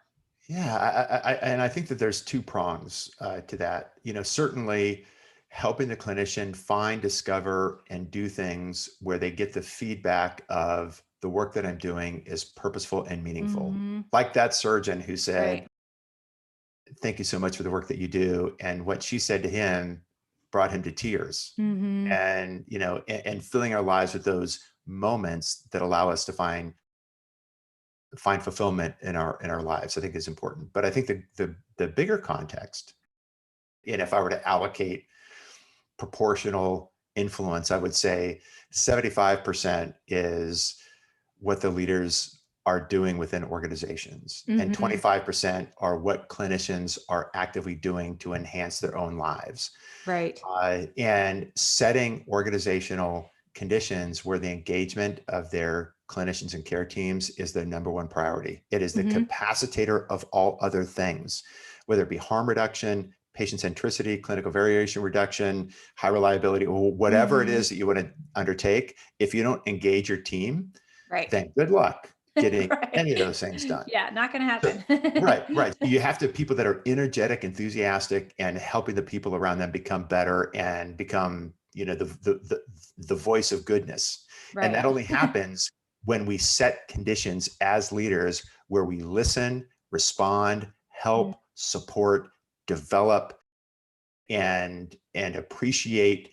Yeah, and I think that there's two prongs to that. Certainly helping the clinician find, discover, and do things where they get the feedback of the work that I'm doing is purposeful and meaningful. Hmm. Like that surgeon who said, Right. "Thank you so much for the work that you do," and what she said to him brought him to tears. Hmm. And and filling our lives with those moments that allow us to find fulfillment in our lives, I think is important. But I think the bigger context, and if I were to allocate proportional influence, I would say 75% is what the leaders are doing within organizations, and Hmm. 25% are what clinicians are actively doing to enhance their own lives. Right. And setting organizational conditions where the engagement of their clinicians and care teams is the number one priority. It is the Hmm. capacitator of all other things, whether it be harm reduction, patient centricity, clinical variation reduction, high reliability, or whatever it Hmm. is that you want to undertake. If you don't engage your team, Right. then good luck. getting any of Right. those things done. Yeah, not going to So, happen. right, right. You have to have people that are energetic, enthusiastic, and helping the people around them become better and become, the voice of goodness. And that Right. only happens when we set conditions as leaders where we listen, respond, Mm, help, support, develop, and appreciate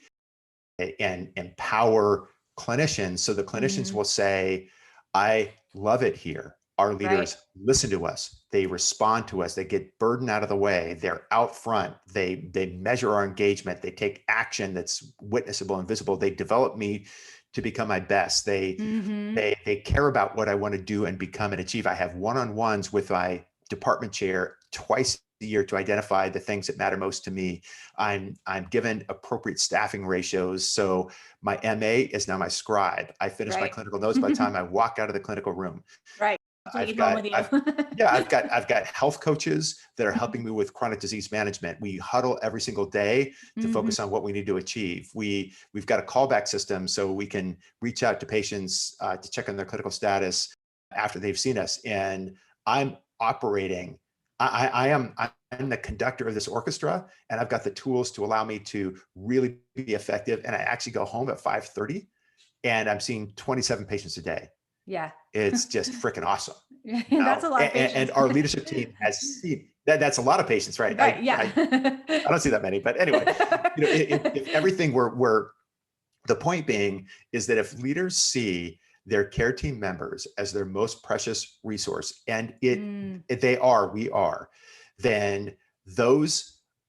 and empower clinicians. So the clinicians mhm. will say, I love it here. Our Right. leaders listen to us. They respond to us. They get burden out of the way. They're out front. They measure our engagement. They take action that's witnessable and visible. They develop me to become my best. They Mhm. they they care about what I want to do and become and achieve. I have one-on-ones with my department chair twice a year to identify the things that matter most to me. I'm given appropriate staffing ratios. So my MA is now my scribe. I finish my Right. clinical notes by the time I walk out of the clinical room. Right. Take I've it home got with you. I've yeah, I've got health coaches that are helping me with chronic disease management. We huddle every single day to Mhm. focus on what we need to achieve. We've got a callback system so we can reach out to patients to check on their clinical status after they've seen us. And I'm operating. I'm the conductor of this orchestra, and I've got the tools to allow me to really be effective. And I actually go home at 5:30, and I'm seeing 27 patients a day. Yeah. It's just freaking awesome. That's a lot of And patience. our leadership team has seen that. That's a lot of patients, right? Right, yeah. I don't see that many, but anyway, if everything were the point being is that if leaders see their care team members as their most precious resource, and Mm, we are, then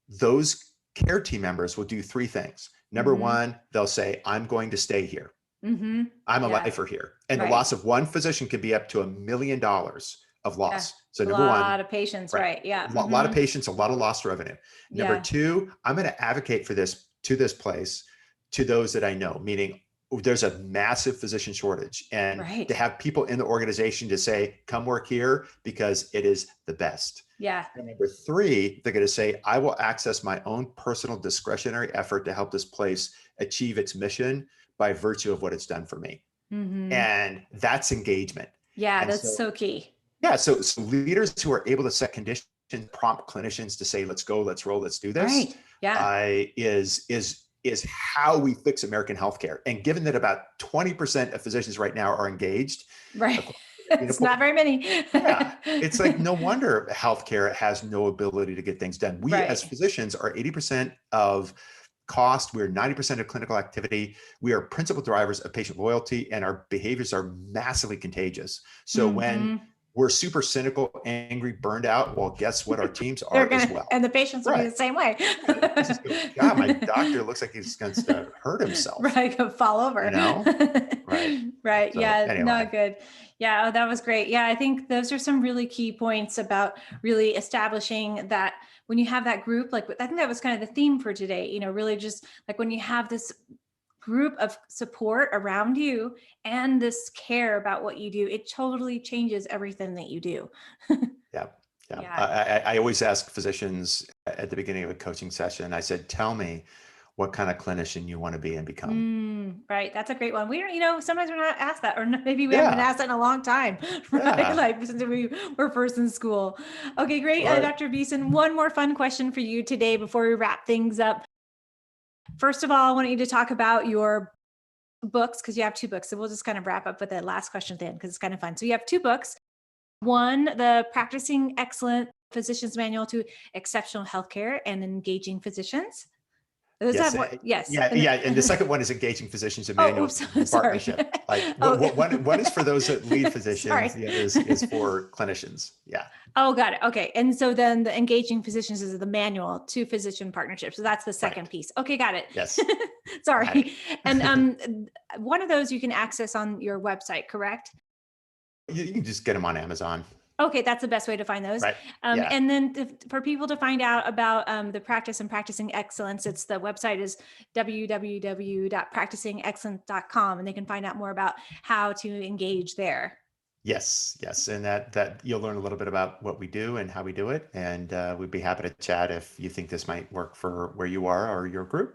those care team members will do three things. Number mhm, one, they'll say, I'm going to stay here. mhm. I'm a Yeah, lifer here. And the right. loss of one physician could be up to $1 million of Yeah. loss. So A number one, lot of patience, right, right, yeah, a lot of mhm. patients, a lot of lost revenue. Number Yeah, two, I'm going to advocate for this to this place, to those that I know, meaning there's a massive physician shortage. And to right. have people in the organization to say, come work here because it is the best. Yeah. And number three, they're going to say, I will access my own personal discretionary effort to help this place achieve its mission by virtue of what it's done for me. Mhm. And that's engagement. Yeah, And that's so, so key. yeah, so leaders who are able to set conditions, prompt clinicians to say, let's go, let's roll, let's do this, Right, yeah. is how we fix American healthcare. And given that about 20% of physicians right now are engaged, Right. according to It's not very many. yeah, it's like no wonder healthcare has no ability to get things done. We as Right. physicians are 80% of cost. We're 90% of clinical activity. We are principal drivers of patient loyalty, and our behaviors are massively contagious. So when Mhm. we're super cynical, angry, burned out, well, guess what? Our teams They're are as gonna well. and the patients will be Right. the same way. Right. The patients go, God, my doctor looks like he's going to hurt himself. Right, go fall You over. know? Right. Right, So yeah, anyway, not good. Yeah, oh, that was great. Yeah, I think those are some really key points about really establishing that when you have that group, like I think that was kind of the theme for today, really just like when you have this group of support around you and this care about what you do, it totally changes everything that you do. yeah. Yeah. Yeah. I always ask physicians at the beginning of a coaching session, I said, tell me what kind of clinician you want to be and become. Right. That's a great one. We don't, sometimes we're not asked that, or maybe we haven't been Yeah. asked that in a long time, right? Yeah. Like since we were first in school. Okay, great. Right. Dr. Beeson, one more fun question for you today before we wrap things up. First of all, I want you to talk about your books because you have two books. So we'll just kind of wrap up with the last question then because it's kind of fun. So you have two books. One, the Practicing Excellent Physician's Manual to Exceptional Healthcare and Engaging Physicians. Is Yes. that what? Yes. Yeah. And Yeah. And the second one is engaging physicians and oh, manual oops, sorry. partnership. Like Oh, one is for those that lead sorry. physicians. The other is for clinicians. Yeah. Oh, got it. Okay. And so then the engaging physicians is the manual to physician partnerships. So that's the second Right. piece. Okay, got it. Yes. Got Sorry. And it. one of those you can access on your website, correct? You can just get them on Amazon. Okay, that's the best way to find those. Right. Yeah. And then for people to find out about the practice and practicing excellence, it's the website is www.practicingexcellence.com, and they can find out more about how to engage there. Yes. Yes. And that you'll learn a little bit about what we do and how we do it. And we'd be happy to chat if you think this might work for where you are or your group.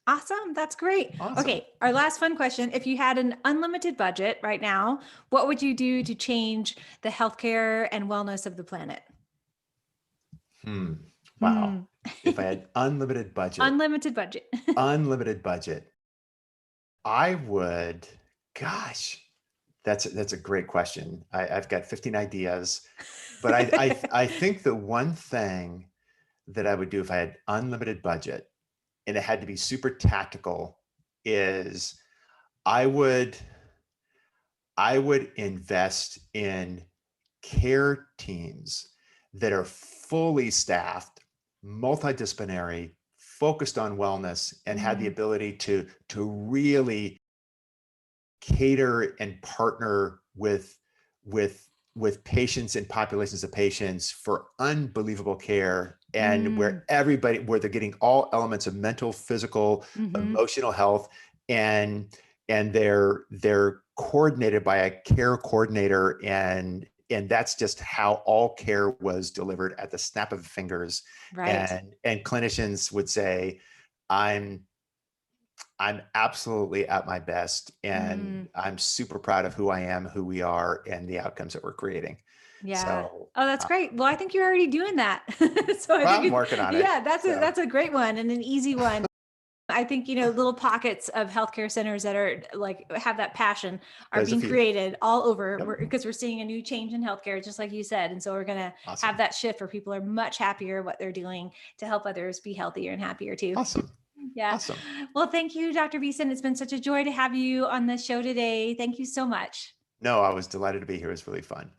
Awesome. That's great. Awesome. Okay. Our last fun question. If you had an unlimited budget right now, what would you do to change the healthcare and wellness of the planet? Hmm. Wow. Hmm. If I had Unlimited budget. unlimited budget, I would, gosh, that's a great question. I've got 15 ideas, but I think the one thing that I would do if I had unlimited budget and it had to be super tactical is I would I would invest in care teams that are fully staffed, multidisciplinary, focused on wellness, and had the Mm, ability to really cater and partner with patients and populations of patients for unbelievable care, and mm, where they're getting all elements of mental, physical, hmm. emotional health, and they're coordinated by a care coordinator, and that's just how all care was delivered at the snap of fingers. Right. And clinicians would say, i'm I'm absolutely at my best, and Mm, I'm super proud of who I am, who we are, and the outcomes that we're creating. yeah. So, Oh, that's great. Well, I think you're already doing that. So I well, think I'm working on it. yeah, So, that's a great one and an easy one. I think, little pockets of healthcare centers that are like have that passion are there's a being few. created all over Yep. because we're seeing a new change in healthcare, just like you said. And so we're going to have Awesome. that shift where people are much happier what they're doing to help others be healthier and happier too. Awesome. Yeah. Awesome. Well, thank you, Dr. Beeson. It's been such a joy to have you on the show today. Thank you so much. No, I was delighted to be here. It was really fun.